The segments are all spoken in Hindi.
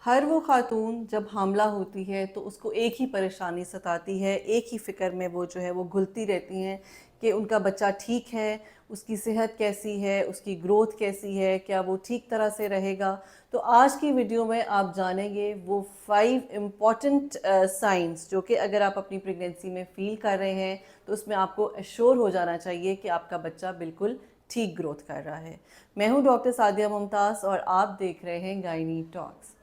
हर वो खातून जब हामला होती है तो उसको एक ही परेशानी सताती है, एक ही फ़िक्र में वो जो है वो घुलती रहती हैं कि उनका बच्चा ठीक है, उसकी सेहत कैसी है, उसकी ग्रोथ कैसी है, क्या वो ठीक तरह से रहेगा। तो आज की वीडियो में आप जानेंगे वो 5 इम्पॉर्टेंट साइंस जो कि अगर आप अपनी प्रेगनेंसी में फ़ील कर रहे हैं तो उसमें आपको एश्योर हो जाना चाहिए कि आपका बच्चा बिल्कुल ठीक ग्रोथ कर रहा है। मैं हूँ डॉक्टर सादिया मुमताज़ और आप देख रहे हैं गायनी टॉक्स।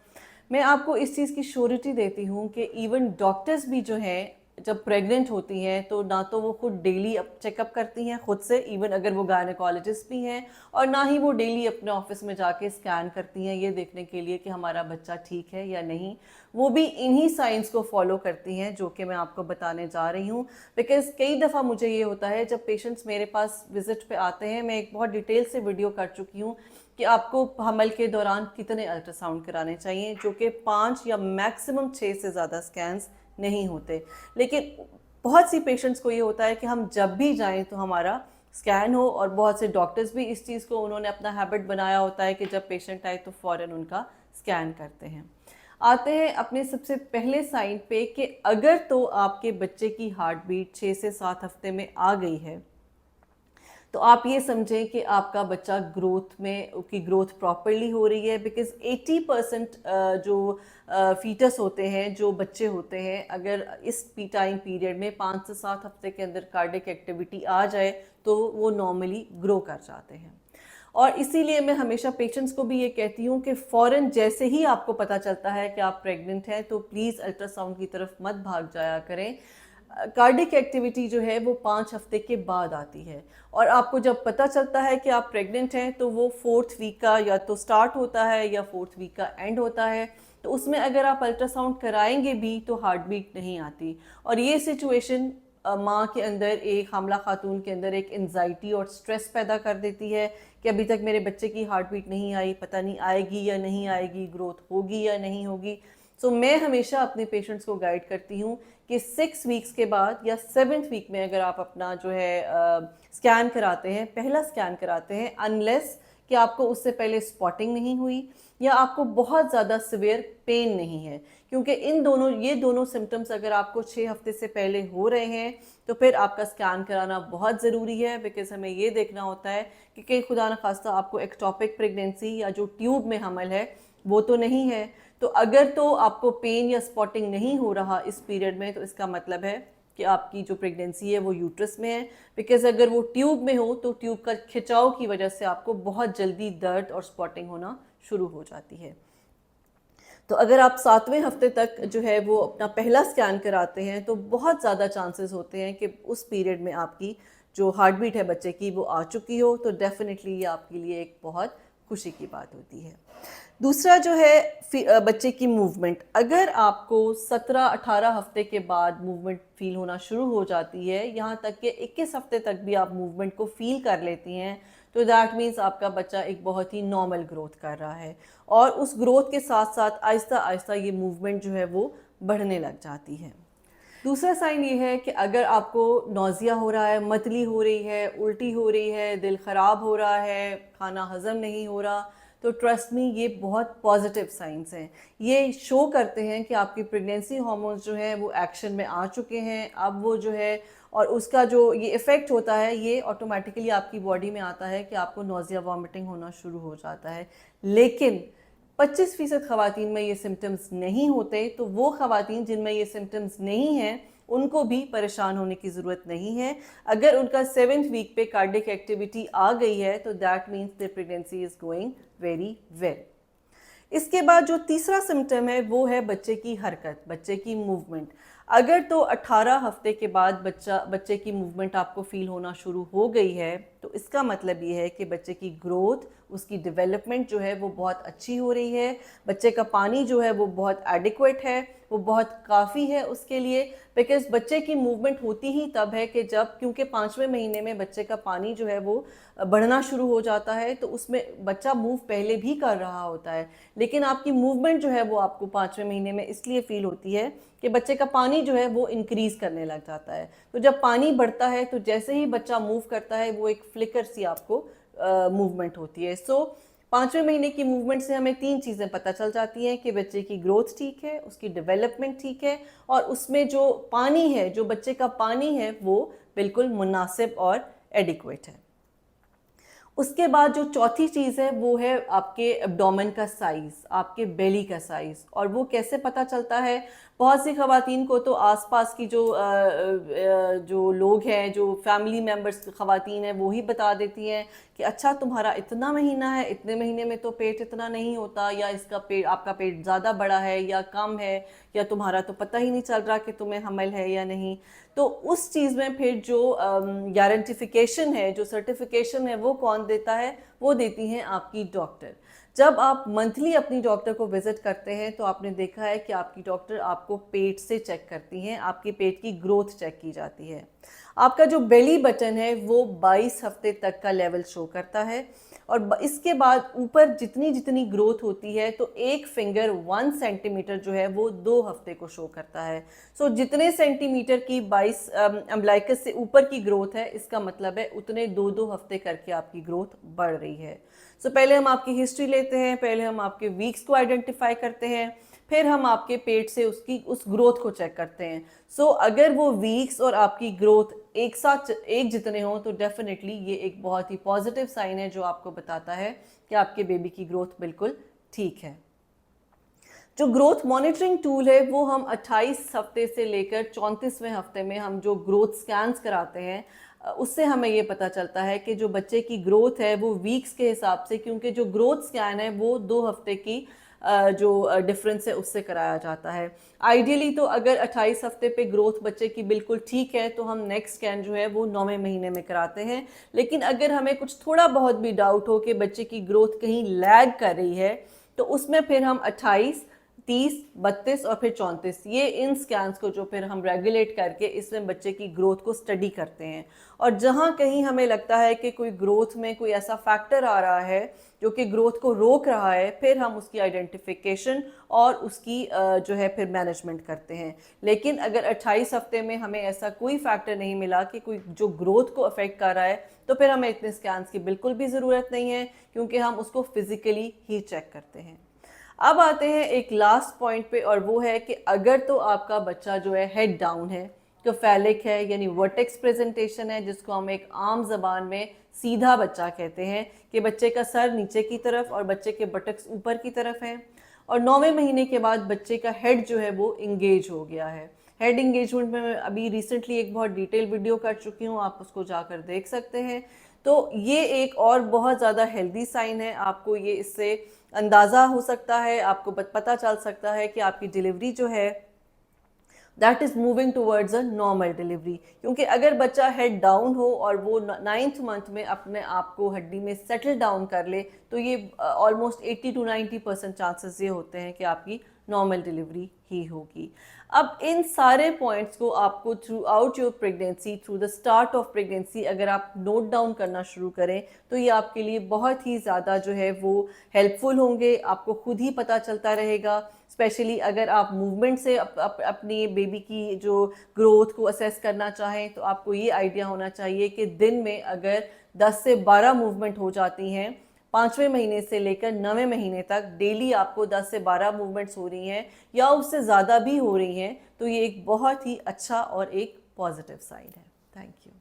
मैं आपको इस चीज़ की श्योरिटी देती हूँ कि इवन डॉक्टर्स भी जो हैं जब प्रेग्नेंट होती हैं तो ना तो वो खुद डेली चेकअप करती हैं खुद से, इवन अगर वो गायनेकोलॉजिस्ट भी हैं, और ना ही वो डेली अपने ऑफिस में जाके स्कैन करती हैं ये देखने के लिए कि हमारा बच्चा ठीक है या नहीं। वो भी इन्हीं साइंस को फॉलो करती हैं जो कि मैं आपको बताने जा रही हूँ। बिकॉज कई दफ़ा मुझे ये होता है जब पेशेंट्स मेरे पास विजिट पे आते हैं, मैं एक बहुत डिटेल से वीडियो कर चुकी हूँ कि आपको हमल के दौरान कितने अल्ट्रासाउंड कराने चाहिए, जो कि 5 या मैक्सिमम 6 से ज़्यादा स्कैन्स नहीं होते। लेकिन बहुत सी पेशेंट्स को ये होता है कि हम जब भी जाएं तो हमारा स्कैन हो, और बहुत से डॉक्टर्स भी इस चीज़ को उन्होंने अपना हैबिट बनाया होता है कि जब पेशेंट आए तो फ़ौरन उनका स्कैन करते हैं। आते हैं अपने सबसे पहले साइन पे कि अगर तो आपके बच्चे की हार्ट बीट 6 से 7 हफ्ते में आ गई है तो आप ये समझें कि आपका बच्चा ग्रोथ में उसकी ग्रोथ प्रॉपरली हो रही है। बिकॉज 80% जो फीटस होते हैं, जो बच्चे होते हैं, अगर इस टाइम पीरियड में 5 से 7 हफ्ते के अंदर कार्डिक एक्टिविटी आ जाए तो वो नॉर्मली ग्रो कर जाते हैं। और इसीलिए मैं हमेशा पेशेंट्स को भी ये कहती हूँ कि फ़ौरन जैसे ही आपको पता चलता है कि आप प्रेग्नेंट हैं तो प्लीज़ अल्ट्रासाउंड की तरफ मत भाग जाया करें। कार्डिक एक्टिविटी जो है वो 5 हफ्ते के बाद आती है, और आपको जब पता चलता है कि आप प्रेग्नेंट हैं तो वो 4th वीक का या तो स्टार्ट होता है या 4th वीक का एंड होता है। तो उसमें अगर आप अल्ट्रासाउंड कराएंगे भी तो हार्ट बीट नहीं आती, और ये सिचुएशन माँ के अंदर, एक हामला खातून के अंदर एक एंजाइटी और स्ट्रेस पैदा कर देती है कि अभी तक मेरे बच्चे की हार्ट बीट नहीं आई, पता नहीं आएगी या नहीं आएगी, ग्रोथ होगी या नहीं होगी। सो मैं हमेशा अपने पेशेंट्स को गाइड करती हूँ कि 6 वीक्स के बाद या 7th वीक में अगर आप अपना जो है स्कैन कराते हैं, पहला स्कैन कराते हैं, अनलेस कि आपको उससे पहले स्पॉटिंग नहीं हुई या आपको बहुत ज़्यादा सिवियर पेन नहीं है। क्योंकि ये दोनों सिम्टम्स अगर आपको 6 हफ्ते से पहले हो रहे हैं तो फिर आपका स्कैन कराना बहुत ज़रूरी है। बिकॉज हमें ये देखना होता है कि कहीं खुदा न खास्ता आपको एक्टोपिक प्रेगनेंसी या जो ट्यूब में हमल है वो तो नहीं है। तो अगर तो आपको पेन या स्पॉटिंग नहीं हो रहा इस पीरियड में तो इसका मतलब है कि आपकी जो प्रेगनेंसी है वो यूट्रस में है। बिकॉज अगर वो ट्यूब में हो तो ट्यूब का खिंचाव की वजह से आपको बहुत जल्दी दर्द और स्पॉटिंग होना शुरू हो जाती है। तो अगर आप 7वें हफ्ते तक जो है वो अपना पहला स्कैन कराते हैं तो बहुत ज़्यादा चांसेस होते हैं कि उस पीरियड में आपकी जो हार्ट बीट है बच्चे की वो आ चुकी हो, तो डेफिनेटली ये आपके लिए एक बहुत खुशी की बात होती है। दूसरा जो है बच्चे की मूवमेंट, अगर आपको 17-18 हफ्ते के बाद मूवमेंट फील होना शुरू हो जाती है, यहाँ तक कि 21 हफ्ते तक भी आप मूवमेंट को फील कर लेती हैं, तो दैट मीन्स आपका बच्चा एक बहुत ही नॉर्मल ग्रोथ कर रहा है, और उस ग्रोथ के साथ साथ आहिस्ता आहिस्ता ये मूवमेंट जो है वो बढ़ने लग जाती है। दूसरा साइन ये है कि अगर आपको नौजिया हो रहा है, मतली हो रही है, उल्टी हो रही है, दिल ख़राब हो रहा है, खाना हज़म नहीं हो रहा, तो ट्रस्ट मी ये बहुत पॉजिटिव साइंस हैं। ये शो करते हैं कि आपकी प्रेगनेंसी हार्मोन्स जो हैं वो एक्शन में आ चुके हैं। अब वो जो है, और उसका जो ये इफ़ेक्ट होता है ये ऑटोमेटिकली आपकी बॉडी में आता है कि आपको नौजिया वॉमिटिंग होना शुरू हो जाता है। लेकिन 25% ख़वातीन में ये सिम्टम्स नहीं होते, तो वो ख़वातीन जिनमें ये सिम्टम्स नहीं हैं उनको भी परेशान होने की ज़रूरत नहीं है। अगर उनका 7th वीक पे कार्डिक एक्टिविटी आ गई है तो that means the pregnancy is going very well. इसके बाद जो तीसरा सिम्टम है वो है बच्चे की हरकत, बच्चे की मूवमेंट। अगर तो 18 हफ्ते के बाद बच्चे की मूवमेंट आपको फील होना शुरू हो गई है तो इसका मतलब ये है कि बच्चे की ग्रोथ, उसकी डेवलपमेंट जो है वो बहुत अच्छी हो रही है। बच्चे का पानी जो है वो बहुत एडिक्वेट है, वो बहुत काफ़ी है उसके लिए। बिकॉज बच्चे की मूवमेंट होती ही तब है कि जब, क्योंकि 5वें महीने में बच्चे का पानी जो है वो बढ़ना शुरू हो जाता है, तो उसमें बच्चा मूव पहले भी कर रहा होता है, लेकिन आपकी मूवमेंट जो है वो आपको 5वें महीने में इसलिए फील होती है कि बच्चे का पानी जो है वो इंक्रीज करने लग जाता है। तो जब पानी बढ़ता है तो जैसे ही बच्चा मूव करता है वो एक फ्लिकर सी आपको मूवमेंट होती है। सो 5वें महीने की मूवमेंट से हमें 3 चीज़ें पता चल जाती हैं कि बच्चे की ग्रोथ ठीक है, उसकी डेवलपमेंट ठीक है और उसमें जो पानी है, जो बच्चे का पानी है, वो बिल्कुल मुनासिब और एडिक्वेट है। उसके बाद जो चौथी चीज़ है वो है आपके एब्डोमेन का साइज़, आपके बेली का साइज़। और वो कैसे पता चलता है? बहुत सी ख़वातीन को तो आसपास की जो लोग हैं, जो फैमिली मेम्बर्स ख़वातीन हैं, वो ही बता देती हैं कि अच्छा तुम्हारा इतना महीना है, इतने महीने में तो पेट इतना नहीं होता, या इसका पेट, आपका पेट ज़्यादा बड़ा है या कम है, या तुम्हारा तो पता ही नहीं चल रहा कि तुम्हें हमल है या नहीं। तो उस चीज़ में फिर जो गारंटिफिकेशन है, जो सर्टिफिकेशन है, वो कौन देता है? वो देती हैं आपकी डॉक्टर। जब आप मंथली अपनी डॉक्टर को विजिट करते हैं तो आपने देखा है कि आपकी डॉक्टर आपको पेट से चेक करती हैं, आपके पेट की ग्रोथ चेक की जाती है। आपका जो बेली बटन है वो 22 हफ्ते तक का लेवल शो करता है और इसके बाद ऊपर जितनी जितनी ग्रोथ होती है तो एक फिंगर 1 सेंटीमीटर जो है वो 2 हफ्ते को शो करता है। सो जितने सेंटीमीटर की 22 अम्बलाइकस से ऊपर की ग्रोथ है, इसका मतलब है उतने 2-2 हफ्ते करके आपकी ग्रोथ बढ़ रही है। सो पहले हम आपकी हिस्ट्री लेते हैं, पहले हम आपके वीक्स को आइडेंटिफाई करते हैं, फिर हम आपके पेट से उस ग्रोथ को चेक करते हैं। सो अगर वो वीक्स और आपकी ग्रोथ एक साथ एक जितने हों तो डेफिनेटली ये एक बहुत ही पॉजिटिव साइन है जो आपको बताता है कि आपके बेबी की ग्रोथ बिल्कुल ठीक है। जो ग्रोथ मॉनिटरिंग टूल है वो हम 28 हफ्ते से लेकर 34वें हफ्ते में हम जो ग्रोथ स्कैन्स कराते हैं, उससे हमें ये पता चलता है कि जो बच्चे की ग्रोथ है वो वीक्स के हिसाब से, क्योंकि जो ग्रोथ स्कैन है वो 2 हफ्ते की जो डिफरेंस है उससे कराया जाता है। आइडियली तो अगर 28 हफ्ते पे ग्रोथ बच्चे की बिल्कुल ठीक है तो हम नेक्स्ट स्कैन जो है वो 9वें महीने में कराते हैं। लेकिन अगर हमें कुछ थोड़ा बहुत भी डाउट हो कि बच्चे की ग्रोथ कहीं लैग कर रही है तो उसमें फिर हम 28, 30, 32 और फिर 34 ये इन स्कैन्स को जो फिर हम रेगुलेट करके इसमें बच्चे की ग्रोथ को स्टडी करते हैं। और जहाँ कहीं हमें लगता है कि कोई ग्रोथ में कोई ऐसा फैक्टर आ रहा है जो कि ग्रोथ को रोक रहा है, फिर हम उसकी आइडेंटिफिकेशन और उसकी जो है फिर मैनेजमेंट करते हैं। लेकिन अगर 28 हफ्ते में हमें ऐसा कोई फैक्टर नहीं मिला कि कोई जो ग्रोथ को अफेक्ट कर रहा है, तो फिर हमें इतने स्कैन्स की बिल्कुल भी ज़रूरत नहीं है, क्योंकि हम उसको फिजिकली ही चेक करते हैं। अब आते हैं एक लास्ट पॉइंट पे, और वो है कि अगर तो आपका बच्चा जो है हेड डाउन है, तो फैलिक है, यानी वर्टेक्स प्रेजेंटेशन है, जिसको हम एक आम जबान में सीधा बच्चा कहते हैं कि बच्चे का सर नीचे की तरफ और बच्चे के बटक्स ऊपर की तरफ हैं। और 9वें महीने के बाद बच्चे का हेड जो है वो इंगेज हो गया है। हेड इंगेजमेंट में मैं अभी रिसेंटली एक बहुत डिटेल वीडियो कर चुकी हूँ, आप उसको जाकर देख सकते हैं। तो ये एक और बहुत ज़्यादा हेल्दी साइन है। आपको ये इससे अंदाज़ा हो सकता है, आपको पता चल सकता है कि आपकी डिलीवरी जो है that is moving towards a normal delivery. क्योंकि अगर बच्चा हेड डाउन हो और वो 9th मंथ में अपने आप को हड्डी में सेटल डाउन कर ले, तो ये ऑलमोस्ट 80 to 90% चांसेस ये होते हैं कि आपकी नॉर्मल डिलीवरी ही होगी। अब इन सारे पॉइंट्स को आपको through out your pregnancy, through the start of pregnancy, अगर आप नोट डाउन करना शुरू करें तो ये आपके लिए बहुत ही ज़्यादा जो है वो हेल्पफुल होंगे। आपको खुद ही पता चलता रहेगा, स्पेशली अगर आप मूवमेंट से अपनी बेबी की जो ग्रोथ को असेस करना चाहें, तो आपको ये आइडिया होना चाहिए कि दिन में अगर 10 से 12 मूवमेंट हो जाती हैं, 5वें महीने से लेकर 9वें महीने तक डेली आपको 10 से 12 मूवमेंट्स हो रही हैं या उससे ज़्यादा भी हो रही हैं, तो ये एक बहुत ही अच्छा और एक पॉजिटिव साइड है। Thank you.